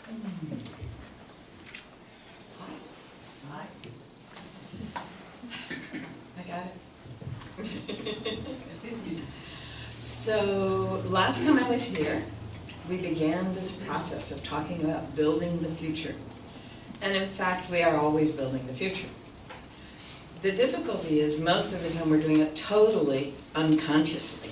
Hi. I got it. So, last time I was here, we began this process of talking about building the future. And in fact, we are always building the future. The difficulty is most of the time we're doing it totally unconsciously.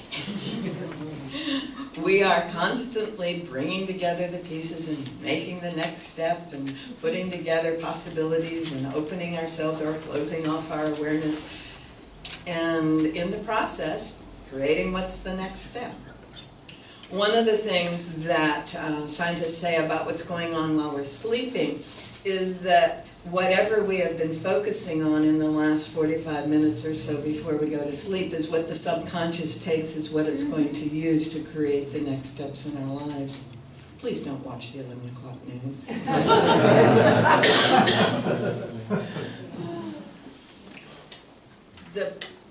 We are constantly bringing together the pieces and making the next step and putting together possibilities and opening ourselves or closing off our awareness. And in the process, creating what's the next step. One of the things that scientists say about what's going on while we're sleeping is that whatever we have been focusing on in the last 45 minutes or so before we go to sleep is what the subconscious takes as what it's going to use to create the next steps in our lives. Please don't watch the 11 o'clock news.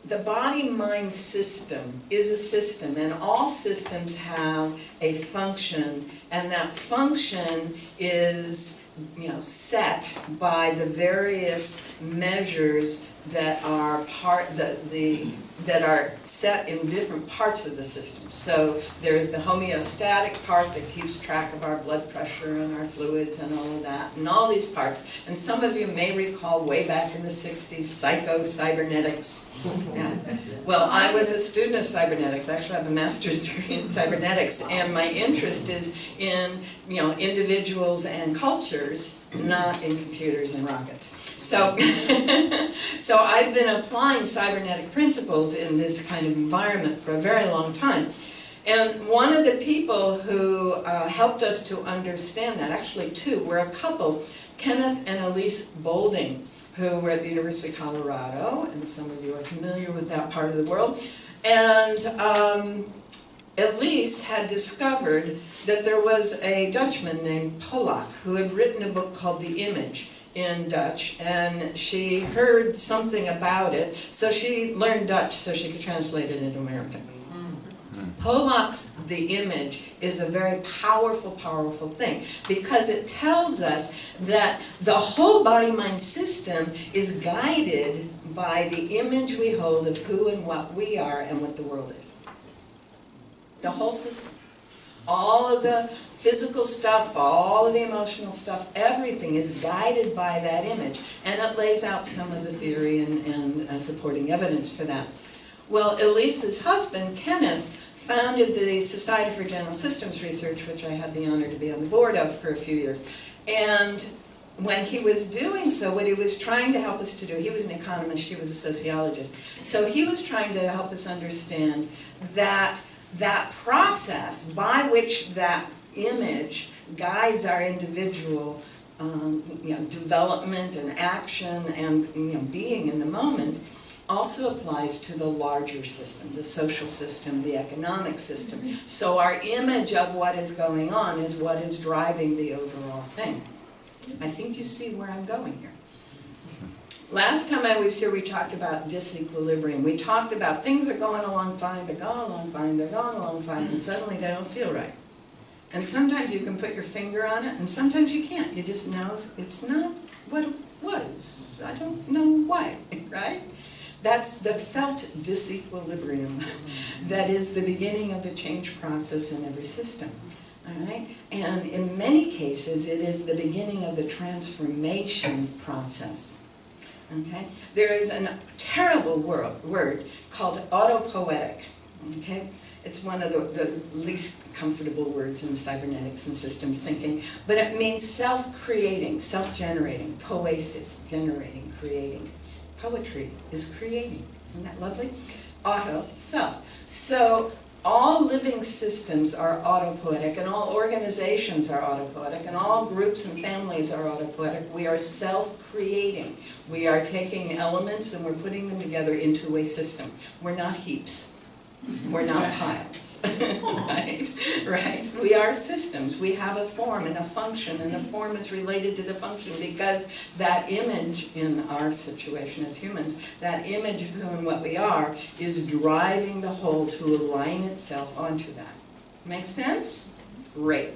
The body-mind system is a system, and all systems have a function, and that function is set by the various measures that are that are set in different parts of the system. So there's the homeostatic part that keeps track of our blood pressure and our fluids and all of that, and all these parts. And some of you may recall way back in the 60s, psycho-cybernetics. Yeah. Well, I was a student of cybernetics. Actually, I have a master's degree in cybernetics, and my interest is in individuals and cultures, not in computers and rockets. So, so I've been applying cybernetic principles in this kind of environment for a very long time. And one of the people who helped us to understand that, actually two, were a couple, Kenneth and Elise Boulding, who were at the University of Colorado, and some of you are familiar with that part of the world. And Elise had discovered that there was a Dutchman named Polak who had written a book called The Image in Dutch, and she heard something about it, so she learned Dutch so she could translate it into American. Polak's The Image is a very powerful, powerful thing because it tells us that the whole body-mind system is guided by the image we hold of who and what we are and what the world is. The whole system. All of the physical stuff, all of the emotional stuff, everything is guided by that image. And it lays out some of the theory and supporting evidence for that. Well, Elise's husband, Kenneth, founded the Society for General Systems Research, which I had the honor to be on the board of for a few years. And when he was doing so, what he was trying to help us to do, he was an economist, she was a sociologist, so he was trying to help us understand that process by which that image guides our individual development and action and being in the moment also applies to the larger system, the social system, the economic system. So our image of what is going on is what is driving the overall thing. I think you see where I'm going here. Last time I was here, we talked about disequilibrium. We talked about things are going along fine, they're going along fine, they're going along fine, and suddenly they don't feel right. And sometimes you can put your finger on it, and sometimes you can't. You just know it's not what it was. I don't know why, right? That's the felt disequilibrium that is the beginning of the change process in every system. All right? And in many cases, it is the beginning of the transformation process. Okay? There is a terrible word called autopoietic. Okay? It's one of the least comfortable words in cybernetics and systems thinking, but it means self-creating, self-generating, poiesis, generating, creating. Poetry is creating. Isn't that lovely? Auto, self. So all living systems are autopoietic, and all organizations are autopoietic, and all groups and families are autopoietic. We are self-creating. We are taking elements and we're putting them together into a system. We're not heaps. We're not piles. Right? Right? We are systems. We have a form and a function, and the form is related to the function because that image in our situation as humans, that image of who and what we are, is driving the whole to align itself onto that. Make sense? Great.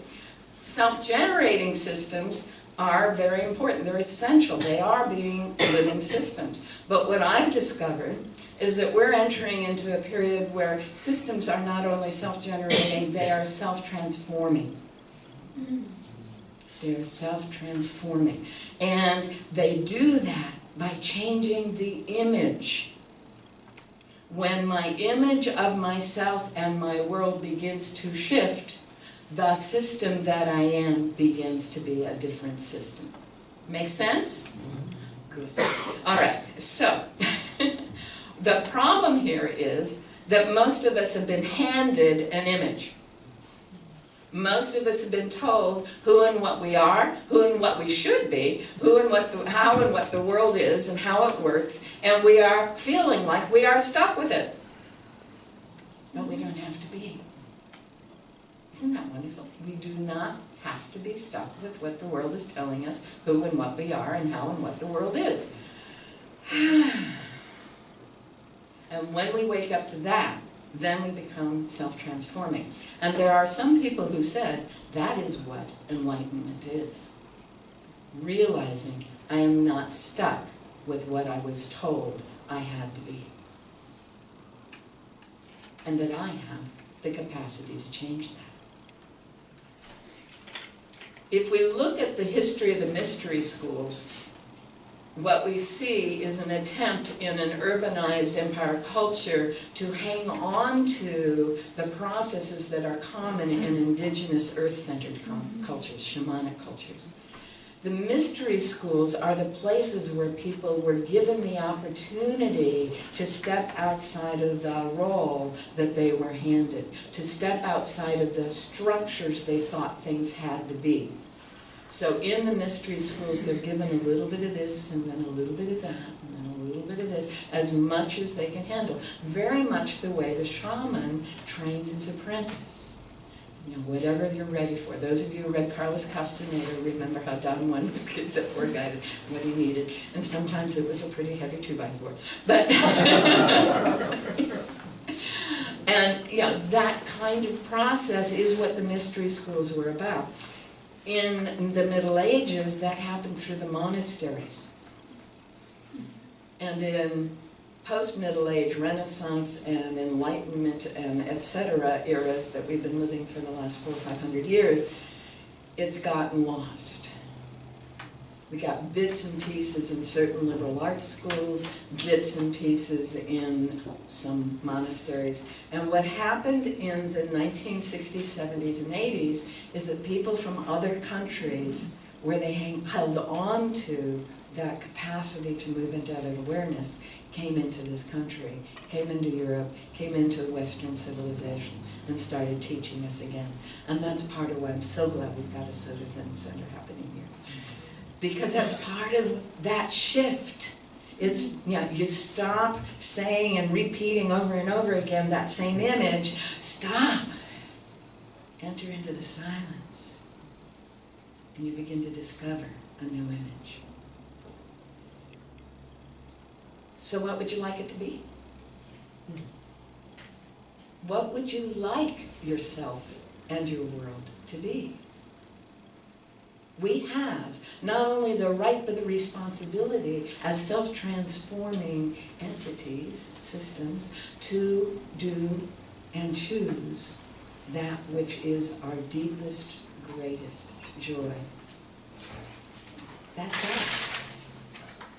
Self-generating systems are very important. They're essential. They are being living systems. But what I've discovered is that we're entering into a period where systems are not only self-generating, they are self-transforming. They are self-transforming. And they do that by changing the image. When my image of myself and my world begins to shift, the system that I am begins to be a different system. Make sense? Good. All right, so the problem here is that most of us have been handed an image. Most of us have been told who and what we are, who and what we should be, who and what how and what the world is and how it works, and we are feeling like we are stuck with it. But we don't have to be. Isn't that wonderful? We do not have to be stuck with what the world is telling us, who and what we are, and how and what the world is. And when we wake up to that, then we become self-transforming. And there are some people who said that is what enlightenment is. Realizing I am not stuck with what I was told I had to be. And that I have the capacity to change that. If we look at the history of the mystery schools, what we see is an attempt in an urbanized empire culture to hang on to the processes that are common in indigenous earth-centered cultures, shamanic cultures. The mystery schools are the places where people were given the opportunity to step outside of the role that they were handed, to step outside of the structures they thought things had to be. So in the mystery schools, they're given a little bit of this, and then a little bit of that, and then a little bit of this, as much as they can handle. Very much the way the shaman trains his apprentice. You know, whatever you're ready for. Those of you who read Carlos Castaneda remember how Don Juan would give the poor guy what he needed, and sometimes it was a pretty heavy 2x4. But and yeah, that kind of process is what the mystery schools were about. In the Middle Ages, that happened through the monasteries. And in post-Middle Age, Renaissance and Enlightenment and etc. eras that we've been living for the last 400 or 500 years, it's gotten lost. We got bits and pieces in certain liberal arts schools, bits and pieces in some monasteries. And what happened in the 1960s, 70s, and 80s is that people from other countries, where they held on to that capacity to move into other awareness, came into this country, came into Europe, came into Western civilization, and started teaching us again. And that's part of why I'm so glad we've got a Soto Zen Center happening here. Because that's part of that shift. It's, you know, you stop saying and repeating over and over again that same image. Stop. Enter into the silence. And you begin to discover a new image. So what would you like it to be? What would you like yourself and your world to be? We have not only the right but the responsibility as self-transforming entities, systems, to do and choose that which is our deepest, greatest joy. That's us.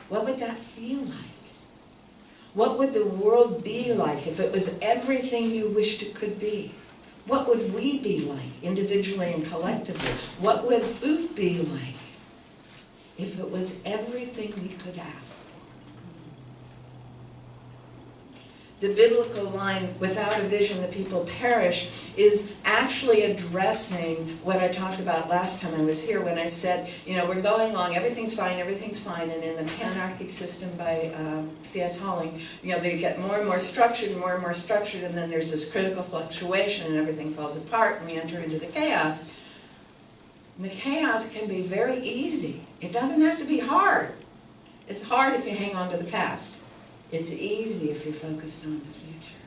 What would that feel like? What would the world be like if it was everything you wished it could be? What would we be like, individually and collectively? What would Futh be like if it was everything we could ask for? The biblical line, without a vision the people perish, is actually addressing what I talked about last time I was here when I said, you know, we're going along, everything's fine, and in the Panarchic System by C.S. Holling, you know, they get more and more structured, and then there's this critical fluctuation and everything falls apart and we enter into the chaos. And the chaos can be very easy. It doesn't have to be hard. It's hard if you hang on to the past. It's easy if you're focused on the future.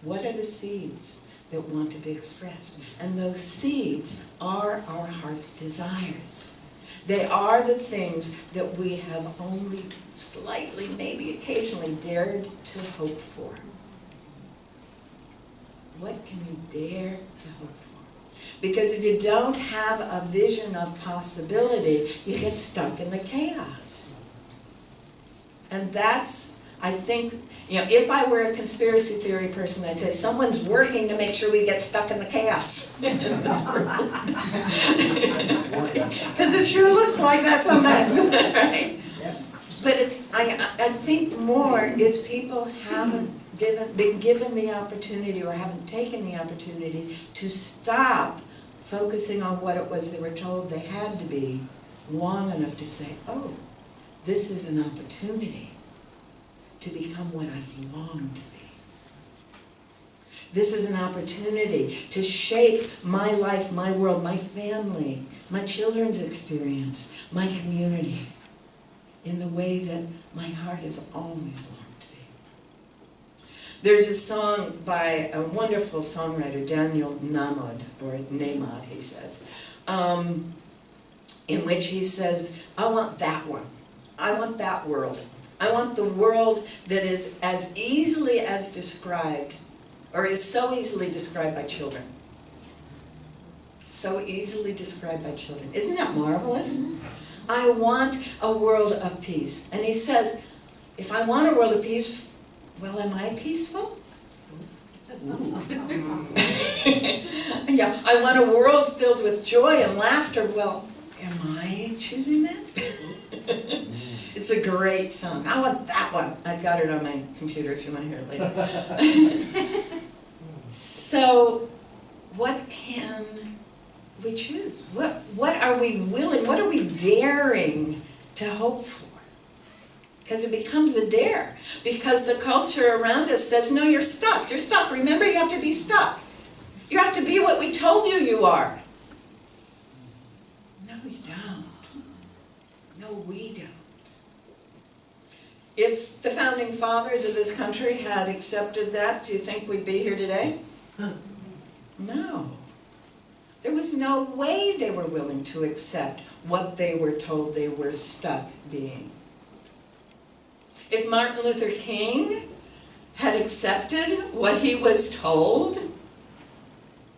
What are the seeds that want to be expressed. And those seeds are our heart's desires. They are the things that we have only slightly, maybe occasionally, dared to hope for. What can you dare to hope for? Because if you don't have a vision of possibility, you get stuck in the chaos. And that's, I think, if I were a conspiracy theory person, I'd say someone's working to make sure we get stuck in the chaos in this world. Because it sure looks like that sometimes, right? But I think more, it's people haven't been given the opportunity or haven't taken the opportunity to stop focusing on what it was they were told they had to be long enough to say, oh, this is an opportunity to become what I've longed to be. This is an opportunity to shape my life, my world, my family, my children's experience, my community, in the way that my heart has always longed to be. There's a song by a wonderful songwriter, Daniel Namad, or Namad, he says, in which he says, I want that one. I want that world. I want the world that is as easily as described, or is so easily described by children. So easily described by children. Isn't that marvelous? I want a world of peace. And he says, if I want a world of peace, well, am I peaceful? Yeah, I want a world filled with joy and laughter. Well, am I choosing that? It's a great song. I want that one. I've got it on my computer if you want to hear it later. So, what can we choose? What are we willing, what are we daring to hope for? Because it becomes a dare. Because the culture around us says, no, you're stuck. You're stuck. Remember, you have to be stuck. You have to be what we told you you are. No, you don't. No, we don't. If the founding fathers of this country had accepted that, do you think we'd be here today? No. There was no way they were willing to accept what they were told they were stuck being. If Martin Luther King had accepted what he was told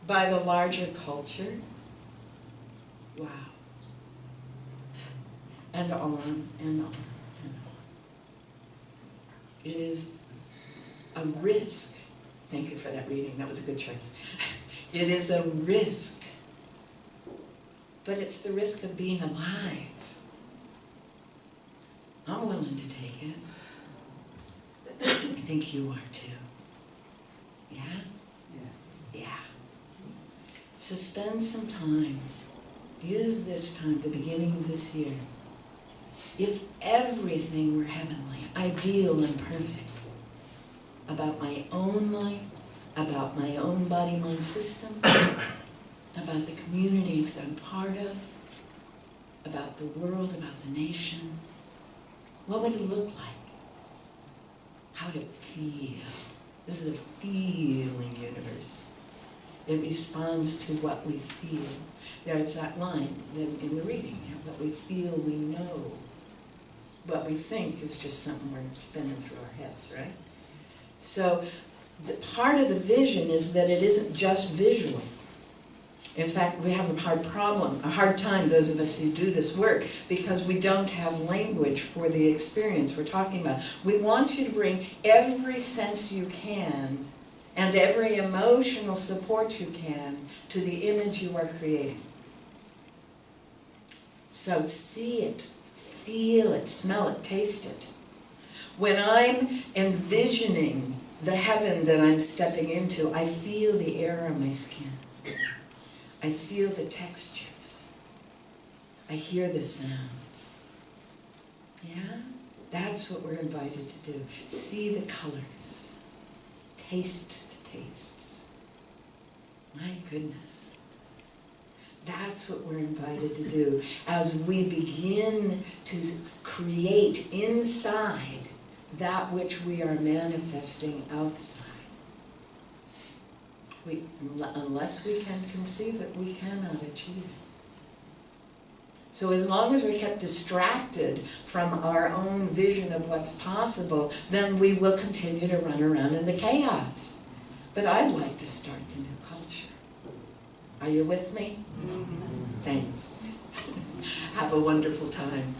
by the larger culture, wow. And on and on. It is a risk. Thank you for that reading. That was a good choice. It is a risk. But it's the risk of being alive. I'm willing to take it. I think you are too. Yeah? Yeah. So spend some time. Use this time, the beginning of this year. If everything were heavenly, ideal and perfect, about my own life, about my own body-mind system, about the community that I'm part of, about the world, about the nation, what would it look like? How would it feel? This is a feeling universe. It responds to what we feel. There's that line in the reading, what we feel, we know. What we think is just something we're spinning through our heads, right? So part of the vision is that it isn't just visual. In fact, we have a hard time, those of us who do this work, because we don't have language for the experience we're talking about. We want you to bring every sense you can and every emotional support you can to the image you are creating. So see it, feel it, smell it, taste it. When I'm envisioning the heaven that I'm stepping into, I feel the air on my skin. I feel the textures. I hear the sounds. Yeah? That's what we're invited to do. See the colors. Taste the tastes. My goodness. That's what we're invited to do as we begin to create inside that which we are manifesting outside. unless we can conceive it, we cannot achieve it. So as long as we're kept distracted from our own vision of what's possible, then we will continue to run around in the chaos. But I'd like to start the new culture. Are you with me? Mm-hmm. Thanks. Have a wonderful time.